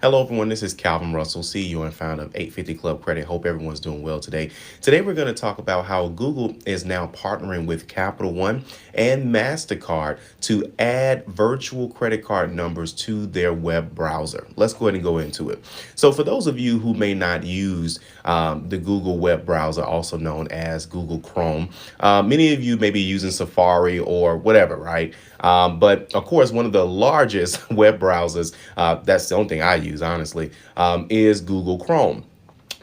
Hello, everyone. This is Calvin Russell, CEO and founder of 850 Club Credit. Hope everyone's doing well today. Today, we're going to talk about how Google is now partnering with Capital One and Mastercard to add virtual credit card numbers to their web browser. Let's go ahead and go into it. So, for those of you who may not use the Google web browser, also known as Google Chrome, many of you may be using Safari or whatever, right? But of course, one of the largest web browsers, that's the only thing I use, honestly, is Google Chrome.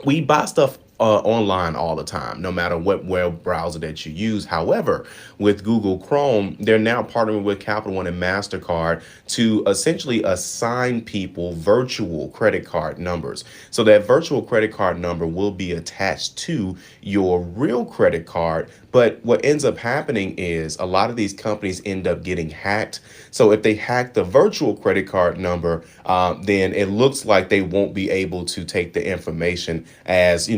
We buy stuff online all the time, no matter what web browser that you use. However, with Google Chrome, they're now partnering with Capital One and Mastercard to essentially assign people virtual credit card numbers. So that virtual credit card number will be attached to your real credit card. But what ends up happening is a lot of these companies end up getting hacked. So if they hack the virtual credit card number, then it looks like they won't be able to take the information as,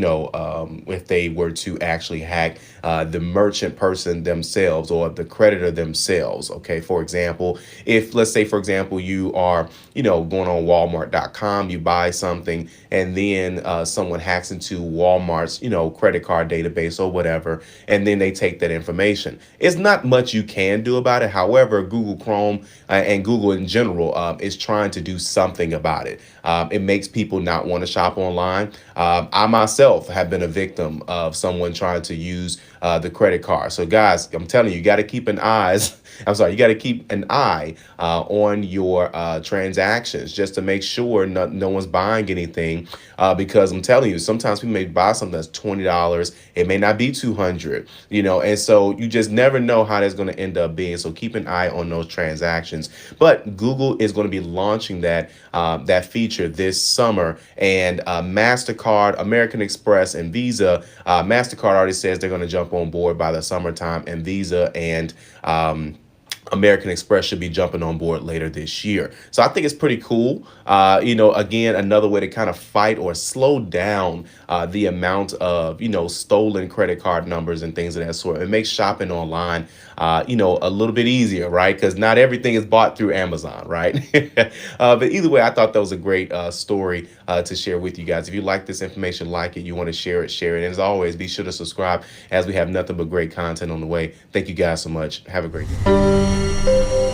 if they were to actually hack the merchant person themselves or the creditor themselves. Okay, for example, if let's say, for example, you are, going on Walmart.com, you buy something and then someone hacks into Walmart's, credit card database or whatever, and then they take that information. It's not much you can do about it. However, Google Chrome and Google in general is trying to do something about it. It makes people not want to shop online. I myself have been a victim of someone trying to use the credit card. So guys, I'm telling you, you got to keep an eyes. You got to keep an eye on your transactions just to make sure no one's buying anything. Because I'm telling you, sometimes we may buy something that's $20. It may not be $200, and so you just never know how that's going to end up being. So keep an eye on those transactions. But Google is going to be launching that feature this summer, and Mastercard, American Express, and Visa. Mastercard already says they're going to jump on board by the summertime, and Visa and American Express should be jumping on board later this year. So I think it's pretty cool. Again, another way to kind of fight or slow down the amount of, stolen credit card numbers and things of that sort. It makes shopping online, a little bit easier, right? Because not everything is bought through Amazon, right? But either way, I thought that was a great story to share with you guys. If you like this information, like it, you want to share it. And as always, be sure to subscribe as we have nothing but great content on the way. Thank you guys so much. Have a great day.